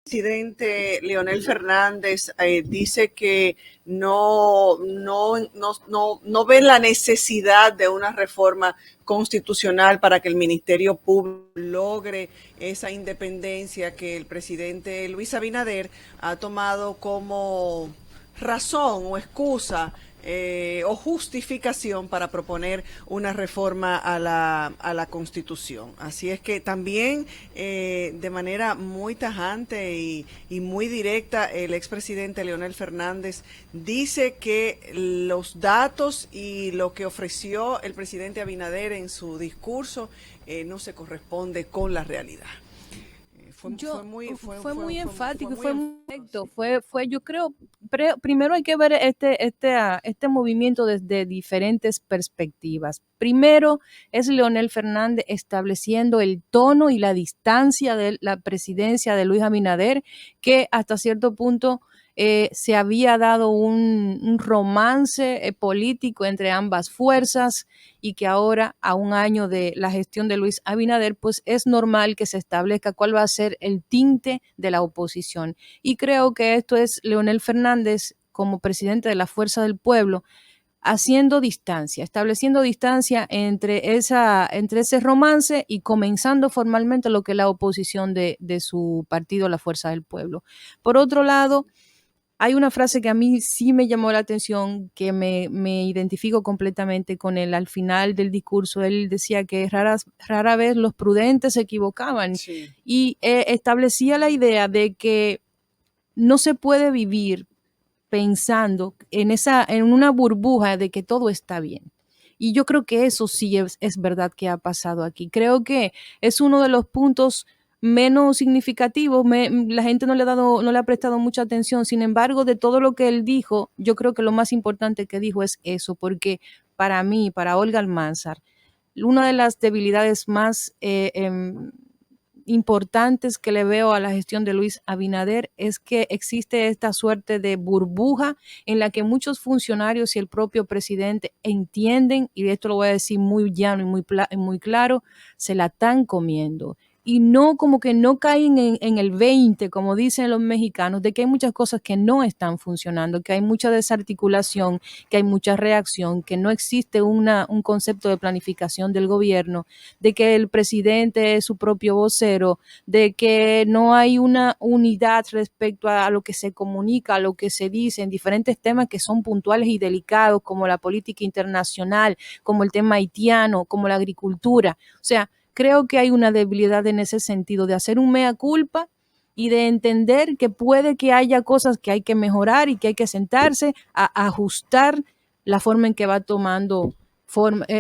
Presidente Leonel Fernández dice que no ve la necesidad de una reforma constitucional para que el Ministerio Público logre esa independencia que el presidente Luis Abinader ha tomado como razón o excusa o justificación para proponer una reforma a la Constitución. Así es que también de manera muy tajante y muy directa el expresidente Leonel Fernández dice que los datos y lo que ofreció el presidente Abinader en su discurso no se corresponde con la realidad. Fue muy enfático y Muy fue muy enfático, directo. sí. Yo creo, primero hay que ver este movimiento desde diferentes perspectivas. Primero es Leonel Fernández estableciendo el tono y la distancia de la presidencia de Luis Abinader, que hasta cierto punto se había dado un romance político entre ambas fuerzas y que ahora, a un año de la gestión de Luis Abinader, pues es normal que se establezca cuál va a ser el tinte de la oposición. Y creo que esto es Leonel Fernández como presidente de la Fuerza del Pueblo haciendo distancia, estableciendo distancia entre ese romance y comenzando formalmente lo que es la oposición de su partido, la Fuerza del Pueblo. Por otro lado, hay una frase que a mí sí me llamó la atención, que me identifico completamente con él. Al final del discurso, él decía que rara vez los prudentes se equivocaban Sí. y establecía la idea de que no se puede vivir pensando en una burbuja de que todo está bien. Y yo creo que eso sí es verdad que ha pasado aquí. Creo que es uno de los puntos menos significativos. La gente no le ha prestado mucha atención. Sin embargo, de todo lo que él dijo, yo creo que lo más importante que dijo es eso, porque para mí, para Olga Almanzar, una de las debilidades más importantes que le veo a la gestión de Luis Abinader es que existe esta suerte de burbuja en la que muchos funcionarios y el propio presidente entienden, y esto lo voy a decir muy llano y muy claro, se la están comiendo. Y no, como que no caen en el 20, como dicen los mexicanos, de que hay muchas cosas que no están funcionando, que hay mucha desarticulación, que hay mucha reacción, que no existe un concepto de planificación del gobierno, de que el presidente es su propio vocero, de que no hay una unidad respecto a lo que se comunica, a lo que se dice en diferentes temas que son puntuales y delicados, como la política internacional, como el tema haitiano, como la agricultura. O sea, creo que hay una debilidad en ese sentido de hacer un mea culpa y de entender que puede que haya cosas que hay que mejorar y que hay que sentarse a ajustar la forma en que va tomando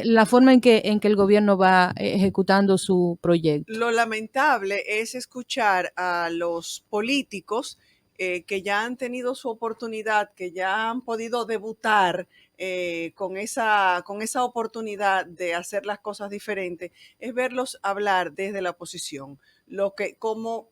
la forma en que el gobierno va ejecutando su proyecto. Lo lamentable es escuchar a los políticos que ya han tenido su oportunidad, que ya han podido debutar con esa oportunidad de hacer las cosas diferentes, es verlos hablar desde la oposición, lo que como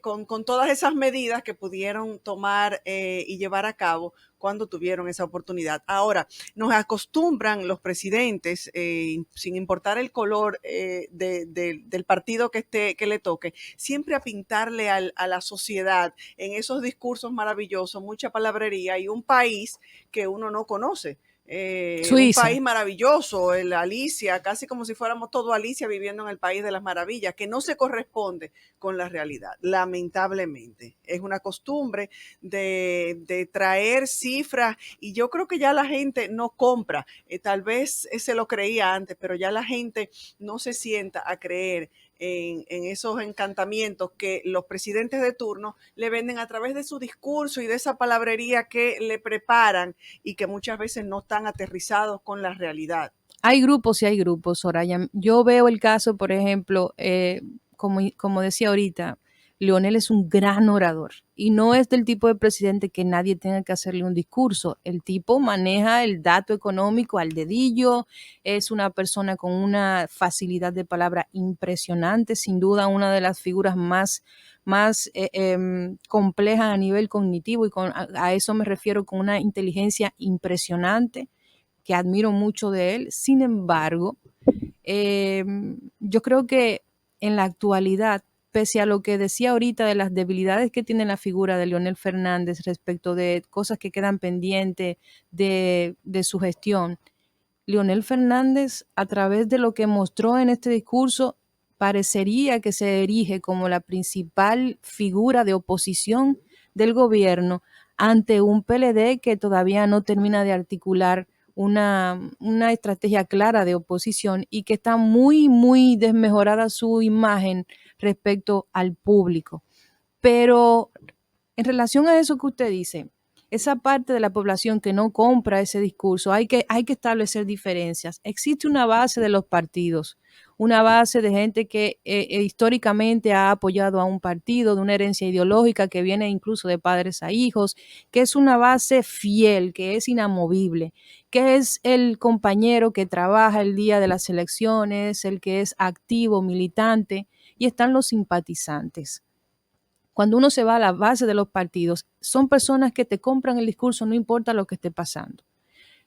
con todas esas medidas que pudieron tomar y llevar a cabo cuando tuvieron esa oportunidad. Ahora, nos acostumbran los presidentes, sin importar el color del partido que le toque, siempre a pintarle a la sociedad en esos discursos maravillosos, mucha palabrería y un país que uno no conoce. Un Suiza. país maravilloso, el Alicia, casi como si fuéramos todo Alicia viviendo en el país de las maravillas, que no se corresponde con la realidad, lamentablemente. Es una costumbre de traer cifras y yo creo que ya la gente no compra, tal vez se lo creía antes, pero ya la gente no se sienta a creer en esos encantamientos que los presidentes de turno le venden a través de su discurso y de esa palabrería que le preparan y que muchas veces no están aterrizados con la realidad. Hay grupos y hay grupos, Soraya. Yo veo el caso, por ejemplo, como decía ahorita, Leonel es un gran orador y no es del tipo de presidente que nadie tenga que hacerle un discurso. El tipo maneja el dato económico al dedillo, es una persona con una facilidad de palabra impresionante, sin duda una de las figuras más complejas a nivel cognitivo y a eso me refiero con una inteligencia impresionante que admiro mucho de él. Sin embargo, yo creo que en la actualidad pese a lo que decía ahorita de las debilidades que tiene la figura de Leonel Fernández respecto de cosas que quedan pendientes de su gestión, Leonel Fernández, a través de lo que mostró en este discurso, parecería que se erige como la principal figura de oposición del gobierno ante un PLD que todavía no termina de articular una estrategia clara de oposición y que está muy, muy desmejorada su imagen respecto al público. Pero en relación a eso que usted dice, esa parte de la población que no compra ese discurso, hay que establecer diferencias. Existe una base de los partidos, una base de gente que históricamente ha apoyado a un partido, de una herencia ideológica que viene incluso de padres a hijos, que es una base fiel, que es inamovible, que es el compañero que trabaja el día de las elecciones, el que es activo, militante, y están los simpatizantes. Cuando uno se va a la base de los partidos, son personas que te compran el discurso, no importa lo que esté pasando.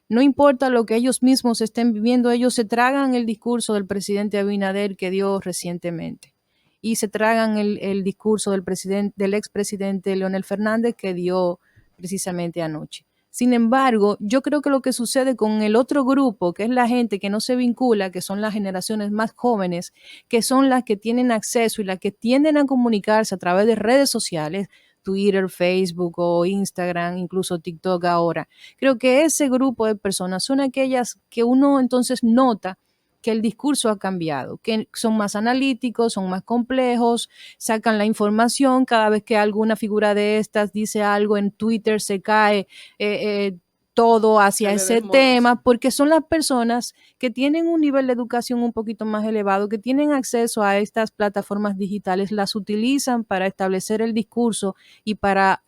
No importa lo que ellos mismos estén viviendo, ellos se tragan el discurso del presidente Abinader que dio recientemente y se tragan el discurso del expresidente Leonel Fernández que dio precisamente anoche. Sin embargo, yo creo que lo que sucede con el otro grupo, que es la gente que no se vincula, que son las generaciones más jóvenes, que son las que tienen acceso y las que tienden a comunicarse a través de redes sociales, Twitter, Facebook o Instagram, incluso TikTok ahora. Creo que ese grupo de personas son aquellas que uno entonces nota que el discurso ha cambiado, que son más analíticos, son más complejos, sacan la información, cada vez que alguna figura de estas dice algo en Twitter se cae todo hacia ese tema, porque son las personas que tienen un nivel de educación un poquito más elevado, que tienen acceso a estas plataformas digitales, las utilizan para establecer el discurso y para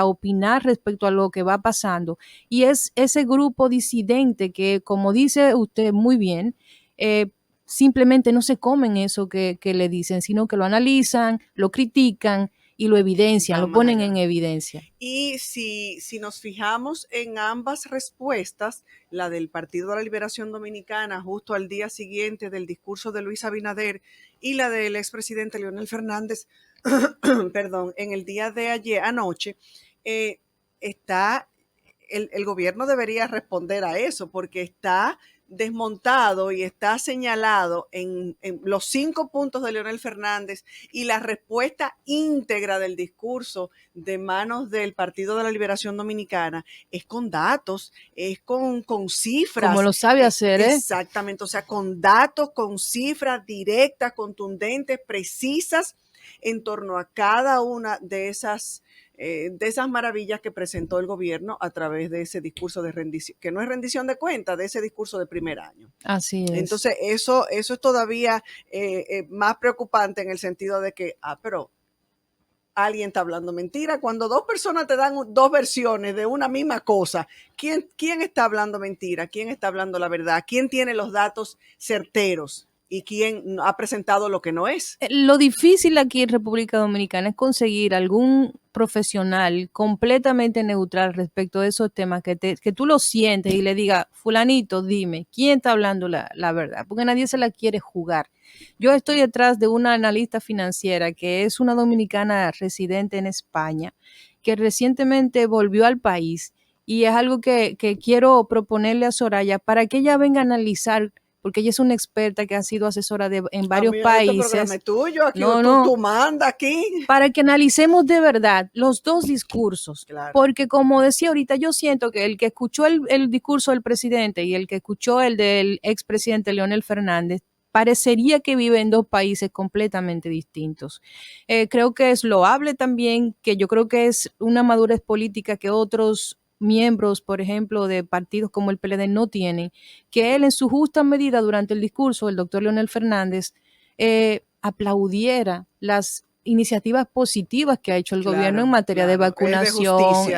opinar respecto a lo que va pasando. Y es ese grupo disidente que, como dice usted muy bien, simplemente no se comen eso que le dicen, sino que lo analizan, lo critican y lo evidencian, lo ponen en evidencia. Y si nos fijamos en ambas respuestas, la del Partido de la Liberación Dominicana justo al día siguiente del discurso de Luis Abinader y la del expresidente Leonel Fernández, perdón, en el día de ayer, anoche, está, el gobierno debería responder a eso porque está desmontado y está señalado en los 5 puntos de Leonel Fernández y la respuesta íntegra del discurso de manos del Partido de la Liberación Dominicana es con datos, es con cifras. Como lo sabe hacer, ¿eh? Exactamente, o sea, con datos, con cifras directas, contundentes, precisas en torno a cada una de esas maravillas que presentó el gobierno a través de ese discurso de rendición, que no es rendición de cuentas, de ese discurso de primer año. Así es. Entonces, eso es todavía más preocupante en el sentido de que, pero alguien está hablando mentira. Cuando dos personas te dan dos versiones de una misma cosa, ¿quién está hablando mentira? ¿Quién está hablando la verdad? ¿Quién tiene los datos certeros? ¿Y quién ha presentado lo que no es? Lo difícil aquí en República Dominicana es conseguir algún profesional completamente neutral respecto de esos temas, que tú lo sientes y le digas, fulanito, dime, ¿quién está hablando la verdad? Porque nadie se la quiere jugar. Yo estoy detrás de una analista financiera que es una dominicana residente en España, que recientemente volvió al país y es algo que quiero proponerle a Soraya para que ella venga a analizar, porque ella es una experta que ha sido asesora en varios países. Este programa es tuyo, aquí tú mandas aquí. Para que analicemos de verdad los dos discursos. Claro. Porque como decía ahorita, yo siento que el que escuchó el discurso del presidente y el que escuchó el del expresidente Leonel Fernández, parecería que vive en dos países completamente distintos. Creo que es loable también, que yo creo que es una madurez política que otros miembros, por ejemplo, de partidos como el PLD no tienen, que él en su justa medida durante el discurso, el doctor Leonel Fernández, aplaudiera las iniciativas positivas que ha hecho el gobierno en materia de vacunación.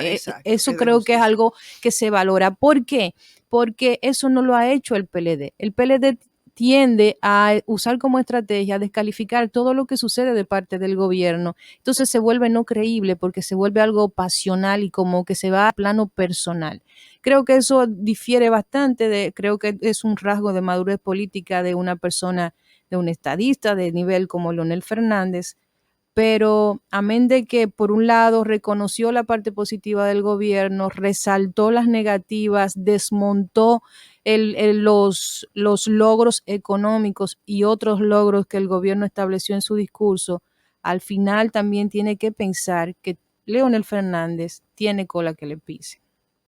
Eso creo que es algo que se valora. ¿Por qué? Porque eso no lo ha hecho el PLD. El PLD tiende a usar como estrategia descalificar todo lo que sucede de parte del gobierno. Entonces se vuelve no creíble porque se vuelve algo pasional y como que se va a plano personal. Creo que eso difiere bastante, creo que es un rasgo de madurez política de una persona, de un estadista de nivel como Leonel Fernández, pero amén de que por un lado reconoció la parte positiva del gobierno, resaltó las negativas, desmontó los logros económicos y otros logros que el gobierno estableció en su discurso, al final también tiene que pensar que Leonel Fernández tiene cola que le pise.